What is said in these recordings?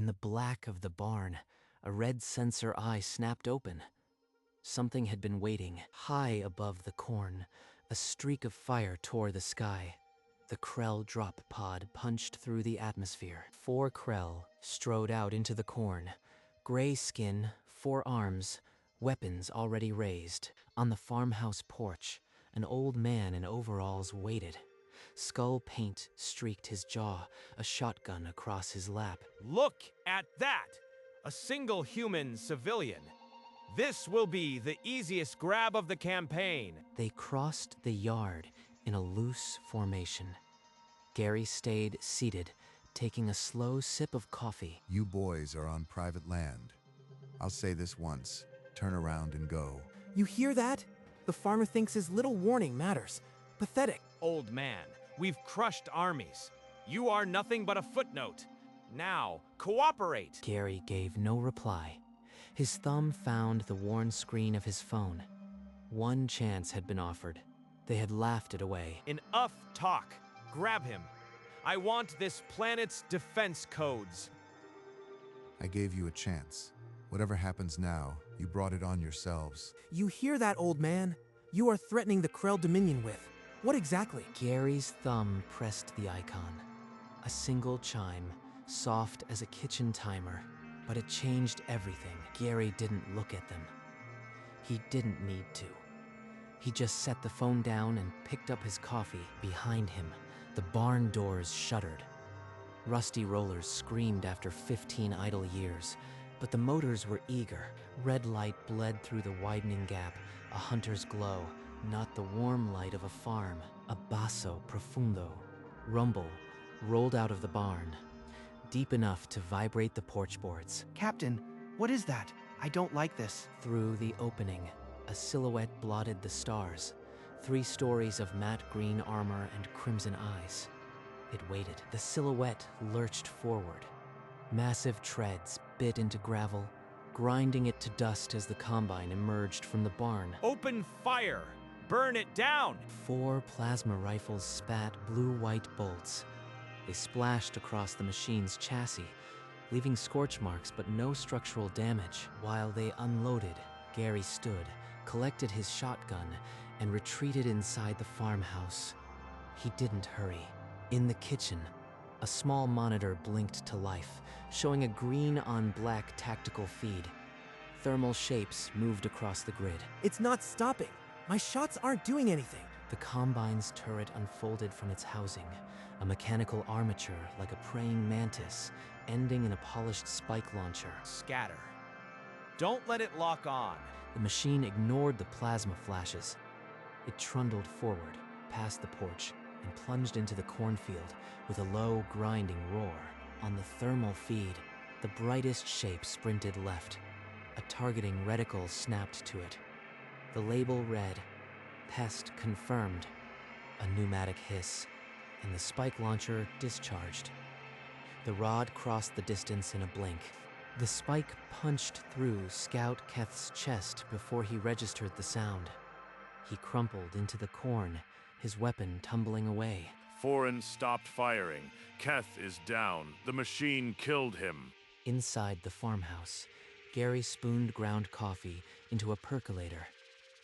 In the black of the barn, a red sensor eye snapped open. Something had been waiting, high above the corn. A streak of fire tore the sky. The Krell drop pod punched through the atmosphere. 4 Krell strode out into the corn. Gray skin, 4 arms, weapons already raised. On the farmhouse porch, an old man in overalls waited. Skull paint streaked his jaw, a shotgun across his lap. Look at that! A single human civilian. This will be the easiest grab of the campaign. They crossed the yard in a loose formation. Gary stayed seated, taking a slow sip of coffee. You boys are on private land. I'll say this once. Turn around and go. You hear that? The farmer thinks his little warning matters. Pathetic. Old man, we've crushed armies. You are nothing but a footnote. Now, cooperate! Gary gave no reply. His thumb found the worn screen of his phone. One chance had been offered. They had laughed it away. Enough talk. Grab him. I want this planet's defense codes. I gave you a chance. Whatever happens now, you brought it on yourselves. You hear that, old man? You are threatening the Krell Dominion with. What exactly? Gary's thumb pressed the icon. A single chime, soft as a kitchen timer, but it changed everything. Gary didn't look at them. He didn't need to. He just set the phone down and picked up his coffee. Behind him, the barn doors shuddered. Rusty rollers screamed after 15 idle years, but the motors were eager. Red light bled through the widening gap, a hunter's glow, not the warm light of a farm. A basso profundo, rumble, rolled out of the barn, deep enough to vibrate the porch boards. Captain, what is that? I don't like this. Through the opening, a silhouette blotted the stars. 3 stories of matte green armor and crimson eyes. It waited. The silhouette lurched forward. Massive treads bit into gravel, grinding it to dust as the combine emerged from the barn. Open fire! Burn it down! 4 plasma rifles spat blue-white bolts. They splashed across the machine's chassis, leaving scorch marks but no structural damage. While they unloaded, Gary stood, collected his shotgun, and retreated inside the farmhouse. He didn't hurry. In the kitchen, a small monitor blinked to life, showing a green-on-black tactical feed. Thermal shapes moved across the grid. It's not stopping. My shots aren't doing anything. The combine's turret unfolded from its housing, a mechanical armature like a praying mantis, ending in a polished spike launcher. Scatter. Don't let it lock on. The machine ignored the plasma flashes. It trundled forward, past the porch, and plunged into the cornfield with a low, grinding roar. On the thermal feed, the brightest shape sprinted left. A targeting reticle snapped to it. The label read, "Pest confirmed." A pneumatic hiss, and the spike launcher discharged. The rod crossed the distance in a blink. The spike punched through Scout Keth's chest before he registered the sound. He crumpled into the corn, his weapon tumbling away. Foreign stopped firing. Keth is down. The machine killed him. Inside the farmhouse, Gary spooned ground coffee into a percolator.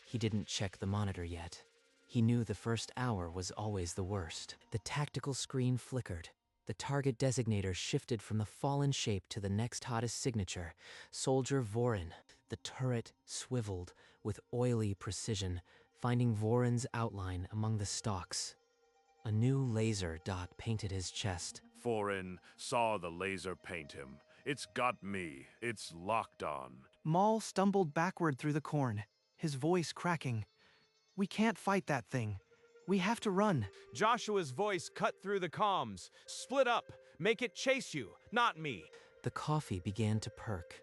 He didn't check the monitor yet. He knew the first hour was always the worst. The tactical screen flickered. The target designator shifted from the fallen shape to the next hottest signature, Soldier Vorin. The turret swiveled with oily precision, finding Vorin's outline among the stalks. A new laser dot painted his chest. Foreign saw the laser paint him. It's got me. It's locked on. Maul stumbled backward through the corn, his voice cracking. We can't fight that thing. We have to run. Joshua's voice cut through the comms. Split up. Make it chase you, not me. The coffee began to perk.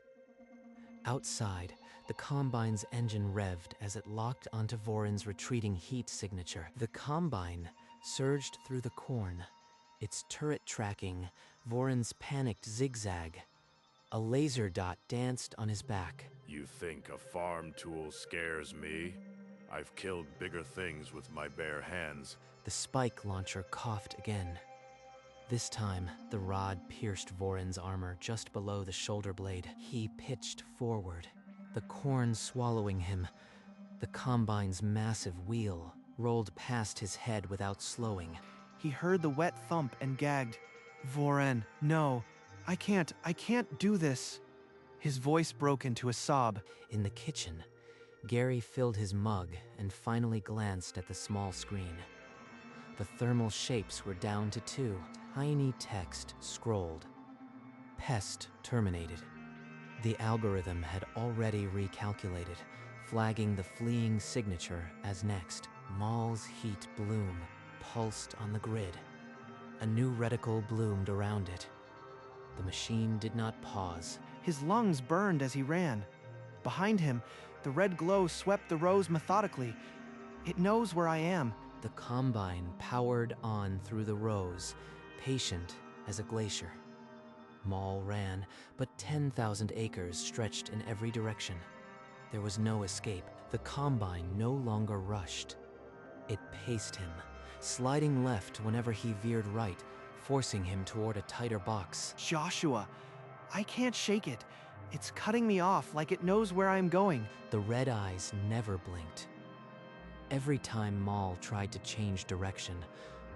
Outside, the combine's engine revved as it locked onto Vorin's retreating heat signature. The combine surged through the corn, its turret tracking Vorin's panicked zigzag. A laser dot danced on his back. You think a farm tool scares me? I've killed bigger things with my bare hands. The spike launcher coughed again. This time, the rod pierced Voron's armor just below the shoulder blade. He pitched forward, the corn swallowing him. The Combine's massive wheel rolled past his head without slowing. He heard the wet thump and gagged. Voron, no, I can't do this. His voice broke into a sob. In the kitchen, Gary filled his mug and finally glanced at the small screen. The thermal shapes were down to 2. Tiny text scrolled. Pest terminated. The algorithm had already recalculated, flagging the fleeing signature as next. Maul's heat bloom pulsed on the grid. A new reticle bloomed around it. The machine did not pause. His lungs burned as he ran. Behind him, the red glow swept the rows methodically. It knows where I am. The Combine powered on through the rows, patient as a glacier. Maul ran, but 10,000 acres stretched in every direction. There was no escape. The Combine no longer rushed. It paced him, sliding left whenever he veered right, forcing him toward a tighter box. Joshua, I can't shake it. It's cutting me off like it knows where I'm going. The red eyes never blinked. Every time Maul tried to change direction,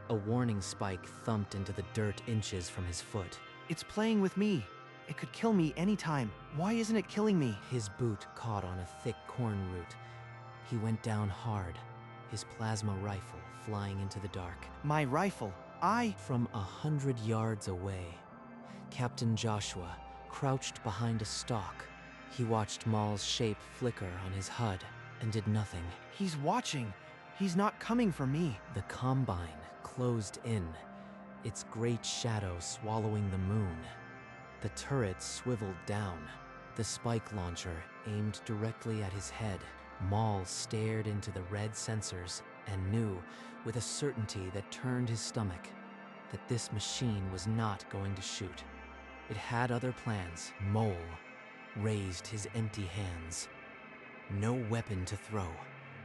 a warning spike thumped into the dirt inches from his foot. It's playing with me. It could kill me anytime. Why isn't it killing me? His boot caught on a thick corn root. He went down hard, his plasma rifle flying into the dark. My rifle. From 100 yards away, Captain Joshua crouched behind a stalk. He watched Maul's shape flicker on his HUD and did nothing. He's watching. He's not coming for me. The Combine closed in, its great shadow swallowing the moon. The turret swiveled down, the spike launcher aimed directly at his head. Maul stared into the red sensors and knew, with a certainty that turned his stomach, that this machine was not going to shoot. It had other plans. Mole raised his empty hands. No weapon to throw,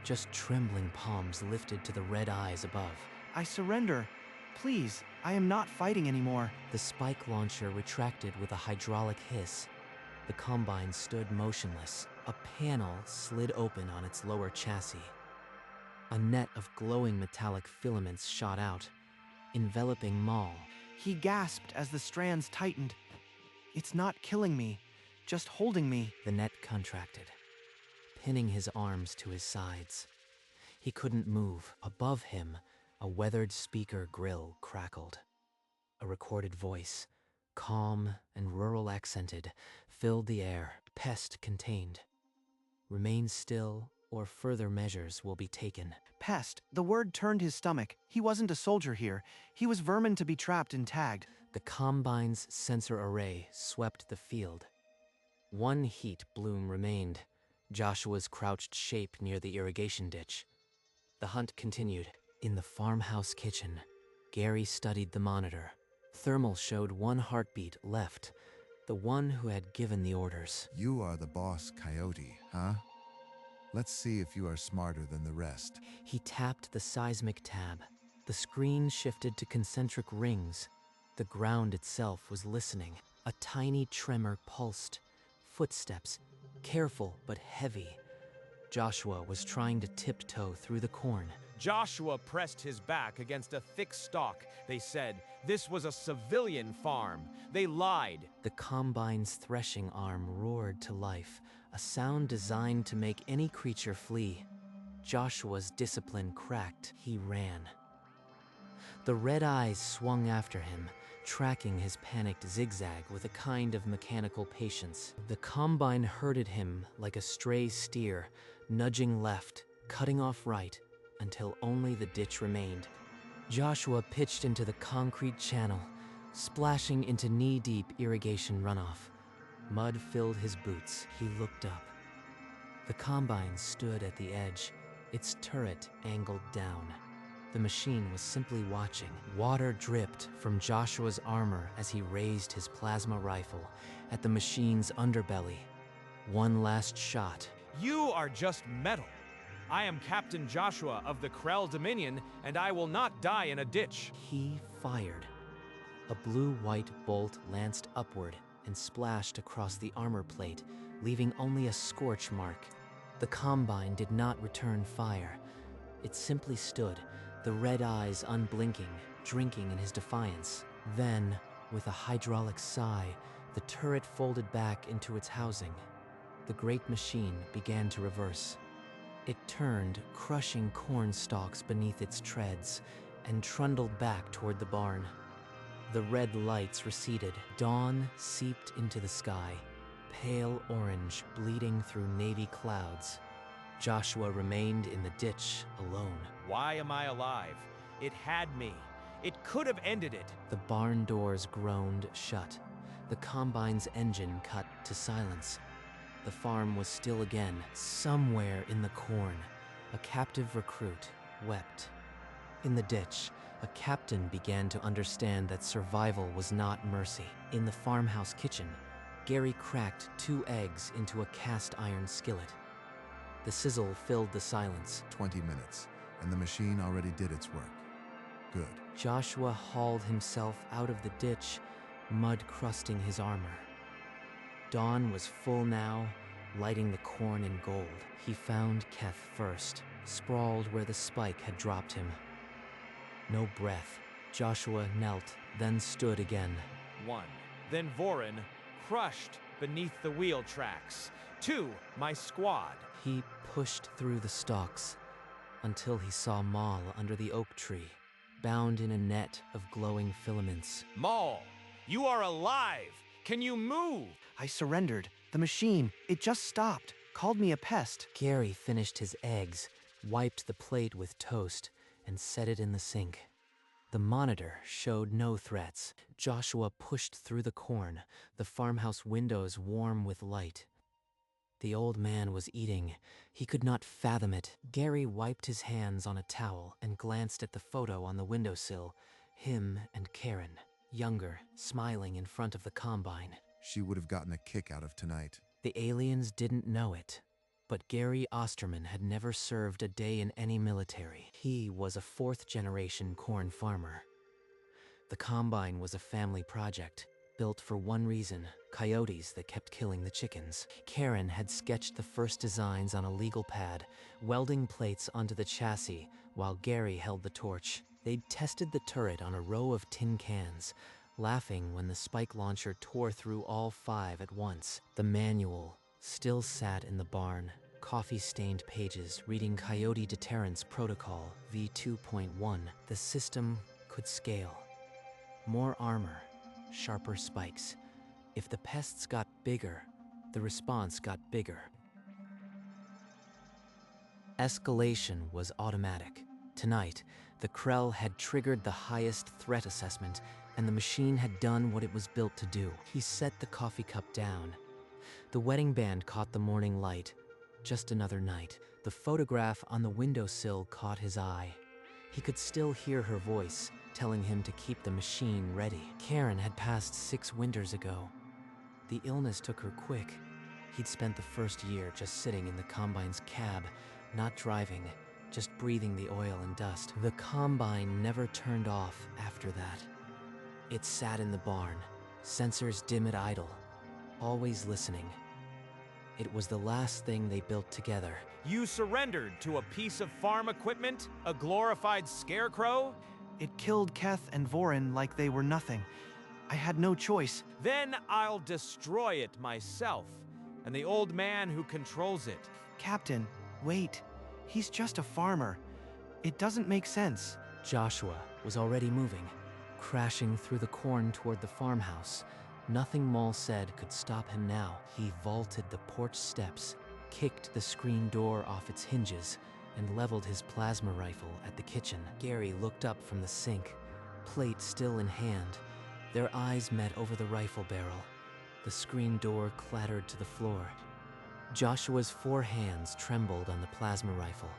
just trembling palms lifted to the red eyes above. I surrender. Please, I am not fighting anymore. The spike launcher retracted with a hydraulic hiss. The Combine stood motionless. A panel slid open on its lower chassis. A net of glowing metallic filaments shot out, enveloping Maul. He gasped as the strands tightened. It's not killing me, just holding me. The net contracted, pinning his arms to his sides. He couldn't move. Above him, a weathered speaker grill crackled. A recorded voice, calm and rural accented, filled the air. Pest contained. Remain still, or further measures will be taken. Pest. The word turned his stomach. He wasn't a soldier here. He was vermin to be trapped and tagged. The Combine's sensor array swept the field. One heat bloom remained, Joshua's crouched shape near the irrigation ditch. The hunt continued. In the farmhouse kitchen, Gary studied the monitor. Thermal showed one heartbeat left, the one who had given the orders. You are the boss, Coyote, huh? Let's see if you are smarter than the rest. He tapped the seismic tab. The screen shifted to concentric rings. The ground itself was listening. A tiny tremor pulsed. Footsteps, careful but heavy. Joshua was trying to tiptoe through the corn. Joshua pressed his back against a thick stalk. They said this was a civilian farm. They lied. The Combine's threshing arm roared to life, a sound designed to make any creature flee. Joshua's discipline cracked. He ran. The red eyes swung after him, tracking his panicked zigzag with a kind of mechanical patience. The Combine herded him like a stray steer, nudging left, cutting off right, until only the ditch remained. Joshua pitched into the concrete channel, splashing into knee-deep irrigation runoff. Mud filled his boots. He looked up. The Combine stood at the edge, its turret angled down. The machine was simply watching. Water dripped from Joshua's armor as he raised his plasma rifle at the machine's underbelly. One last shot. You are just metal. I am Captain Joshua of the Krell Dominion, and I will not die in a ditch. He fired. A blue-white bolt lanced upward and splashed across the armor plate, leaving only a scorch mark. The Combine did not return fire. It simply stood, the red eyes unblinking, drinking in his defiance. Then, with a hydraulic sigh, the turret folded back into its housing. The great machine began to reverse. It turned, crushing corn stalks beneath its treads, and trundled back toward the barn. The red lights receded. Dawn seeped into the sky, pale orange bleeding through navy clouds. Joshua remained in the ditch alone. Why am I alive? It had me. It could have ended it. The barn doors groaned shut. The Combine's engine cut to silence. The farm was still again. Somewhere in the corn, a captive recruit wept. In the ditch, a captain began to understand that survival was not mercy. In the farmhouse kitchen, Gary cracked 2 eggs into a cast iron skillet. The sizzle filled the silence. 20 minutes, and the machine already did its work. Good. Joshua hauled himself out of the ditch, mud crusting his armor. Dawn was full now, lighting the corn in gold. He found Keth first, sprawled where the spike had dropped him. No breath. Joshua knelt, then stood again. 1. Then Voren, crushed beneath the wheel tracks. 2. My squad. He pushed through the stalks until he saw Maul under the oak tree, bound in a net of glowing filaments. Maul, you are alive! Can you move? I surrendered. The machine, it just stopped. Called me a pest. Gary finished his eggs, wiped the plate with toast, and set it in the sink. The monitor showed no threats. Joshua pushed through the corn, the farmhouse windows warm with light. The old man was eating. He could not fathom it. Gary wiped his hands on a towel and glanced at the photo on the windowsill. Him and Karen, younger, smiling in front of the Combine. She would have gotten a kick out of tonight. The aliens didn't know it, but Gary Osterman had never served a day in any military. He was a 4th-generation corn farmer. The Combine was a family project, built for one reason: coyotes that kept killing the chickens. Karen had sketched the first designs on a legal pad, welding plates onto the chassis while Gary held the torch. They'd tested the turret on a row of tin cans, laughing when the spike launcher tore through all 5 at once. The manual still sat in the barn, coffee-stained pages reading Coyote Deterrence Protocol V2.1. The system could scale. More armor, sharper spikes. If the pests got bigger, the response got bigger. Escalation was automatic. Tonight, the Krell had triggered the highest threat assessment, and the machine had done what it was built to do. He set the coffee cup down. The wedding band caught the morning light. Just another night. The photograph on the windowsill caught his eye. He could still hear her voice, telling him to keep the machine ready. Karen had passed 6 winters ago. The illness took her quick. He'd spent the first year just sitting in the Combine's cab, not driving, just breathing the oil and dust. The Combine never turned off after that. It sat in the barn, sensors dim at idle, always listening. It was the last thing they built together. You surrendered to a piece of farm equipment? A glorified scarecrow? It killed Keth and Voren like they were nothing. I had no choice. Then I'll destroy it myself, and the old man who controls it. Captain, wait. He's just a farmer. It doesn't make sense. Joshua was already moving, crashing through the corn toward the farmhouse. Nothing Maul said could stop him now. He vaulted the porch steps, kicked the screen door off its hinges, and leveled his plasma rifle at the kitchen. Gary looked up from the sink, plate still in hand. Their eyes met over the rifle barrel. The screen door clattered to the floor. Joshua's 4 hands trembled on the plasma rifle.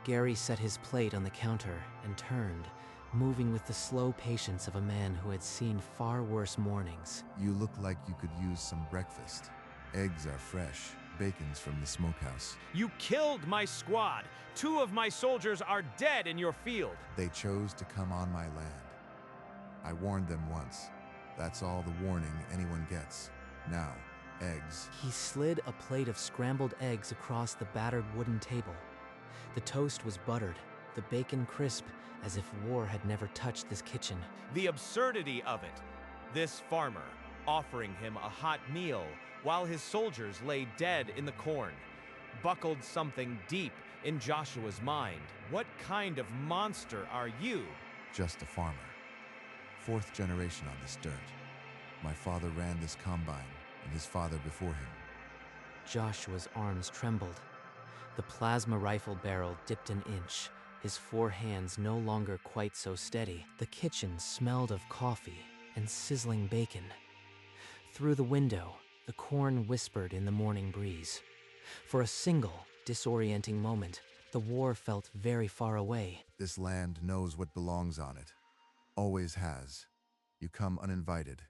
Gary set his plate on the counter and turned, moving with the slow patience of a man who had seen far worse mornings. You look like you could use some breakfast. Eggs are fresh. Bacon's from the smokehouse. You killed my squad. 2 of my soldiers are dead in your field. They chose to come on my land. I warned them once. That's all the warning anyone gets. Now, eggs. He slid a plate of scrambled eggs across the battered wooden table. The toast was buttered, the bacon crisp, as if war had never touched this kitchen. The absurdity of it. This farmer offering him a hot meal while his soldiers lay dead in the corn, buckled something deep in Joshua's mind. What kind of monster are you? Just a farmer. 4th generation on this dirt. My father ran this combine, and his father before him. Joshua's arms trembled. The plasma rifle barrel dipped an inch, his 4 hands no longer quite so steady. The kitchen smelled of coffee and sizzling bacon. Through the window, the corn whispered in the morning breeze. For a single, disorienting moment, the war felt very far away. This land knows what belongs on it. Always has. You come uninvited.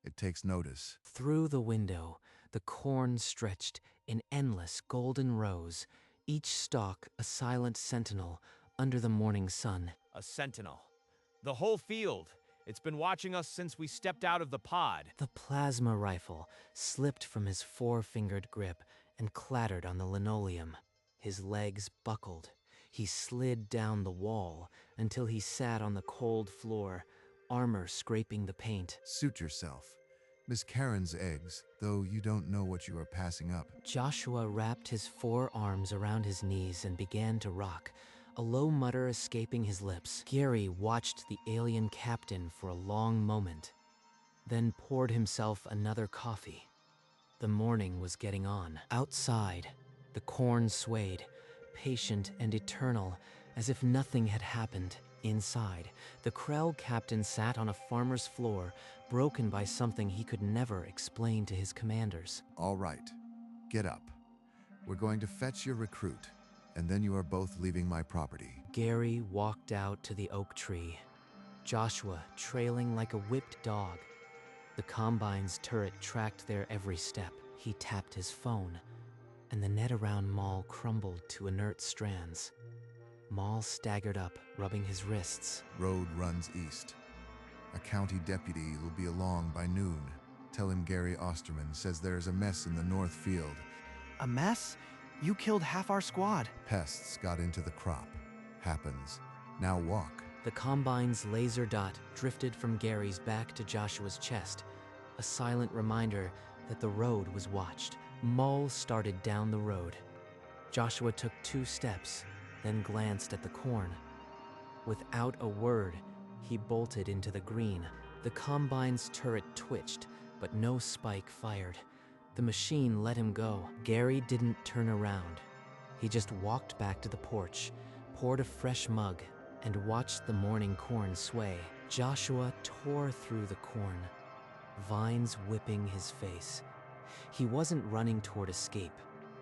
It takes notice. Through the window, the corn stretched in endless golden rows, each stalk a silent sentinel under the morning sun. A sentinel. The whole field. It's been watching us since we stepped out of the pod. The plasma rifle slipped from his 4-fingered grip and clattered on the linoleum. His legs buckled. He slid down the wall until he sat on the cold floor, armor scraping the paint. Suit yourself. Miss Karen's eggs, though you don't know what you are passing up. Joshua wrapped his 4 arms around his knees and began to rock, a low mutter escaping his lips. Gary watched the alien captain for a long moment, then poured himself another coffee. The morning was getting on. Outside, the corn swayed, patient and eternal, as if nothing had happened. Inside, the Krell captain sat on a farmer's floor, broken by something he could never explain to his commanders. All right. Get up. We're going to fetch your recruit, and then you are both leaving my property. Gary walked out to the oak tree, Joshua trailing like a whipped dog. The Combine's turret tracked their every step. He tapped his phone, and the net around Maul crumbled to inert strands. Maul staggered up, rubbing his wrists. Road runs east. A county deputy will be along by noon. Tell him Gary Osterman says there's a mess in the north field. A mess? You killed half our squad. Pests got into the crop. Happens. Now walk. The Combine's laser dot drifted from Gary's back to Joshua's chest, a silent reminder that the road was watched. Maul started down the road. Joshua took 2 steps, then glanced at the corn. Without a word, he bolted into the green. The Combine's turret twitched, but no spike fired. The machine let him go. Gary didn't turn around. He just walked back to the porch, poured a fresh mug, and watched the morning corn sway. Joshua tore through the corn, vines whipping his face. He wasn't running toward escape,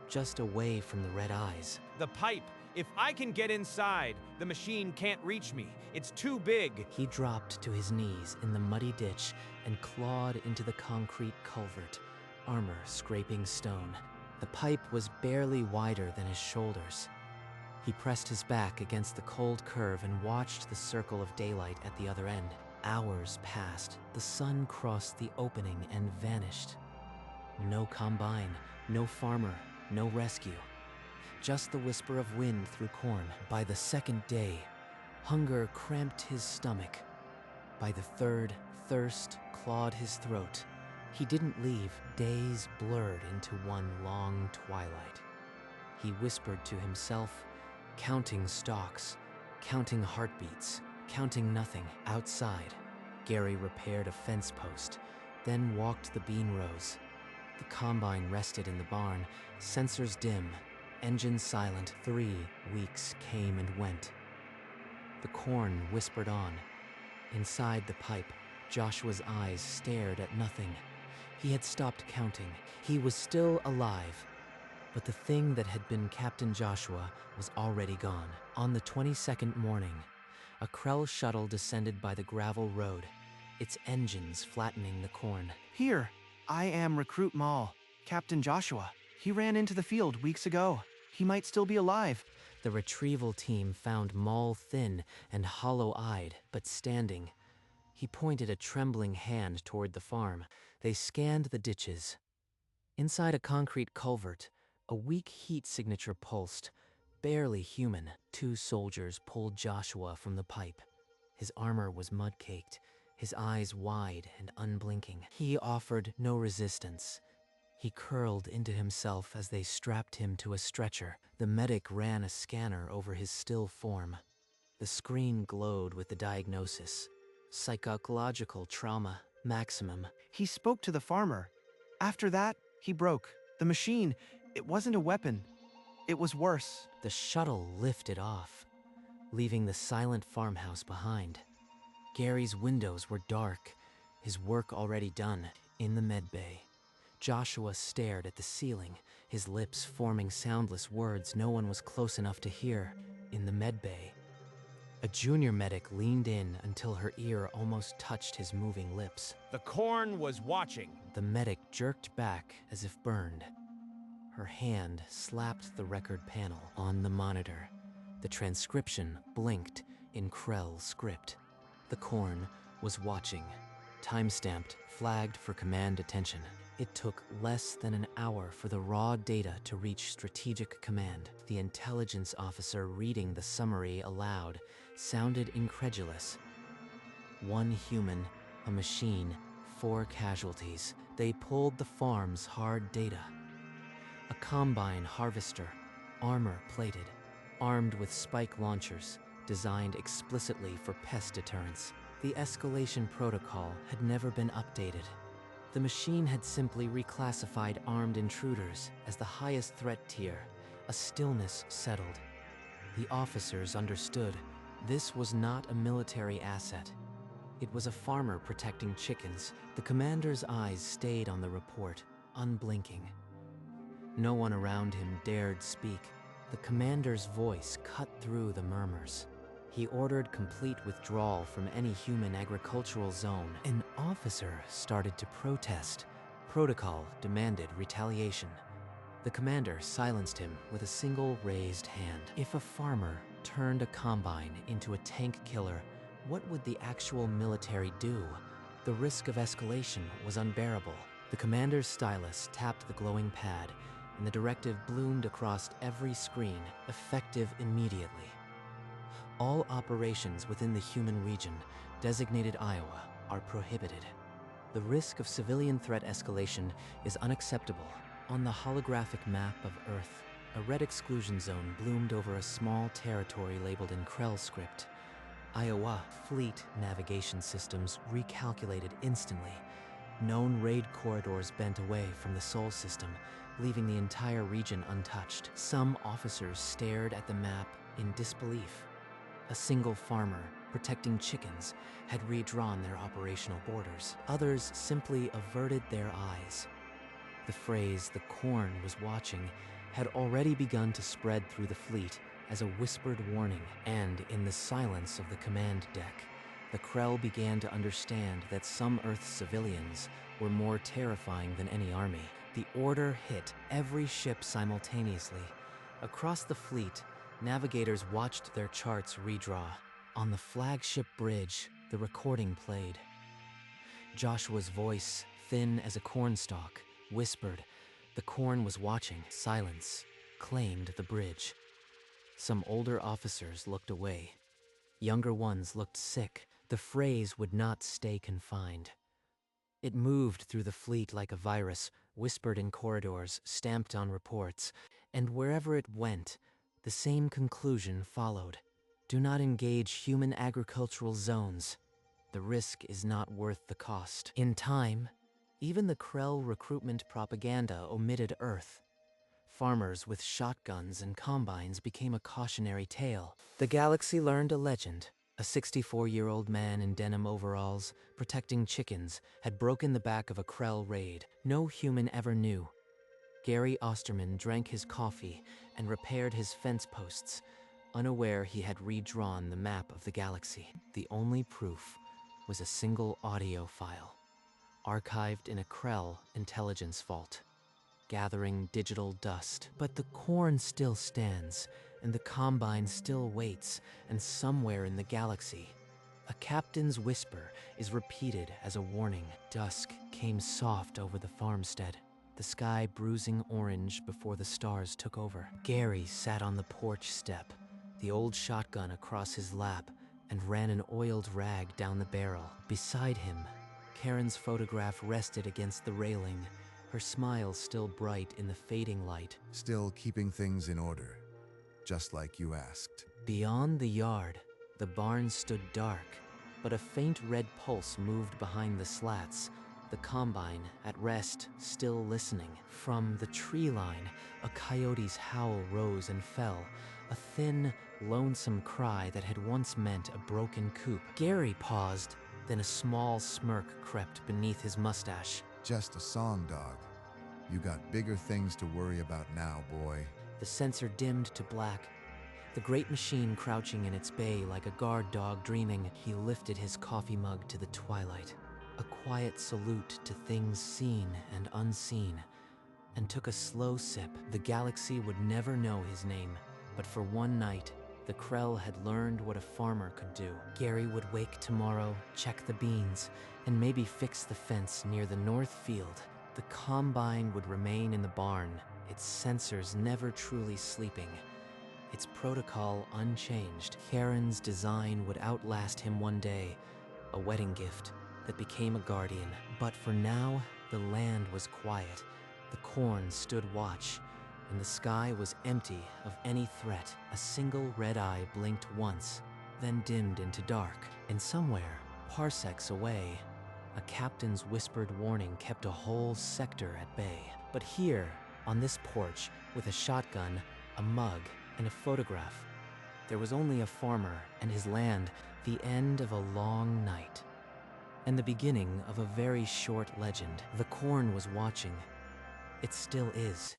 just away from the red eyes. The pipe. If I can get inside, the machine can't reach me. It's too big. He dropped to his knees in the muddy ditch and clawed into the concrete culvert, armor scraping stone. The pipe was barely wider than his shoulders. He pressed his back against the cold curve and watched the circle of daylight at the other end. Hours passed. The sun crossed the opening and vanished. No Combine, no farmer, no rescue. Just the whisper of wind through corn. By the 2nd day, hunger cramped his stomach. By the 3rd, thirst clawed his throat. He didn't leave. Days blurred into one long twilight. He whispered to himself, counting stalks, counting heartbeats, counting nothing. Outside, Gary repaired a fence post, then walked the bean rows. The Combine rested in the barn, sensors dim, engine silent. 3 weeks came and went. The corn whispered on. Inside the pipe, Joshua's eyes stared at nothing. He had stopped counting. He was still alive. But the thing that had been Captain Joshua was already gone. On the 22nd morning, a Krell shuttle descended by the gravel road, its engines flattening the corn. Here, I am Recruit Maul, Captain Joshua. He ran into the field weeks ago. He might still be alive. The retrieval team found Maul thin and hollow-eyed, but standing. He pointed a trembling hand toward the farm. They scanned the ditches. Inside a concrete culvert, a weak heat signature pulsed, barely human. Two soldiers pulled Joshua from the pipe. His armor was mud-caked, his eyes wide and unblinking. He offered no resistance. He curled into himself as they strapped him to a stretcher. The medic ran a scanner over his still form. The screen glowed with the diagnosis: psychological trauma, maximum. He spoke to the farmer. After that, he broke. The machine, it wasn't a weapon. It was worse. The shuttle lifted off, leaving the silent farmhouse behind. Gary's windows were dark, his work already done. In the medbay, Joshua stared at the ceiling, his lips forming soundless words no one was close enough to hear. In the medbay, a junior medic leaned in until her ear almost touched his moving lips. The corn was watching. The medic jerked back as if burned. Her hand slapped the record panel on the monitor. The transcription blinked in Krell script. The corn was watching. Timestamped, flagged for command attention. It took less than an hour for the raw data to reach strategic command. The intelligence officer reading the summary aloud sounded incredulous. 1 human, a machine, 4 casualties. They pulled the farm's hard data. A combine harvester, armor-plated, armed with spike launchers, designed explicitly for pest deterrence. The escalation protocol had never been updated. The machine had simply reclassified armed intruders as the highest threat tier. A stillness settled. The officers understood this was not a military asset. It was a farmer protecting chickens. The commander's eyes stayed on the report, unblinking. No one around him dared speak. The commander's voice cut through the murmurs. He ordered complete withdrawal from any human agricultural zone. An officer started to protest. Protocol demanded retaliation. The commander silenced him with a single raised hand. If a farmer turned a combine into a tank killer, what would the actual military do? The risk of escalation was unbearable. The commander's stylus tapped the glowing pad, and the directive bloomed across every screen, effective immediately. All operations within the human region, designated Iowa, are prohibited. The risk of civilian threat escalation is unacceptable. On the holographic map of Earth, a red exclusion zone bloomed over a small territory labeled in Krell script. Iowa fleet navigation systems recalculated instantly. Known raid corridors bent away from the Sol system, leaving the entire region untouched. Some officers stared at the map in disbelief. A single farmer, protecting chickens, had redrawn their operational borders. Others simply averted their eyes. The phrase, "the corn was watching," had already begun to spread through the fleet as a whispered warning, and in the silence of the command deck, the Krell began to understand that some Earth civilians were more terrifying than any army. The order hit every ship simultaneously. Across the fleet, navigators watched their charts redraw. On the flagship bridge, the recording played. Joshua's voice, thin as a cornstalk, whispered, "The corn was watching." Silence claimed the bridge. Some older officers looked away. Younger ones looked sick. The phrase would not stay confined. It moved through the fleet like a virus, whispered in corridors, stamped on reports, and wherever it went, the same conclusion followed. Do not engage human agricultural zones. The risk is not worth the cost. In time, even the Krell recruitment propaganda omitted Earth. Farmers with shotguns and combines became a cautionary tale. The galaxy learned a legend. A 64-year-old man in denim overalls, protecting chickens, had broken the back of a Krell raid. No human ever knew. Gary Osterman drank his coffee and repaired his fence posts, unaware he had redrawn the map of the galaxy. The only proof was a single audio file, archived in a Krell intelligence vault, gathering digital dust. But the corn still stands, and the combine still waits, and somewhere in the galaxy, a A captain's whisper is repeated as a warning. Dusk came soft over the farmstead, the sky bruising orange before the stars took over. Gary sat on the porch step, the old shotgun across his lap, and ran an oiled rag down the barrel. Beside him, Karen's photograph rested against the railing, her smile still bright in the fading light. Still keeping things in order, just like you asked. Beyond the yard, the barn stood dark, but a faint red pulse moved behind the slats, the combine at rest, still listening. From the tree line, a coyote's howl rose and fell, a thin, lonesome cry that had once meant a broken coop. Gary paused, then a small smirk crept beneath his mustache. Just a song, dog. You got bigger things to worry about now, boy. The sensor dimmed to black. The great machine crouching in its bay like a guard dog dreaming, he lifted his coffee mug to the twilight, a quiet salute to things seen and unseen, and took a slow sip. The galaxy would never know his name, but for one night, the Krell had learned what a farmer could do. Gary would wake tomorrow, check the beans, and maybe fix the fence near the north field. The combine would remain in the barn, its sensors never truly sleeping, its protocol unchanged. Karen's design would outlast him one day, a wedding gift that became a guardian. But for now, the land was quiet, the corn stood watch, and the sky was empty of any threat. A single red eye blinked once, then dimmed into dark. And somewhere, parsecs away, a captain's whispered warning kept a whole sector at bay. But here, on this porch, with a shotgun, a mug, and a photograph, there was only a farmer and his land, the end of a long night, and the beginning of a very short legend. The corn was watching. It still is.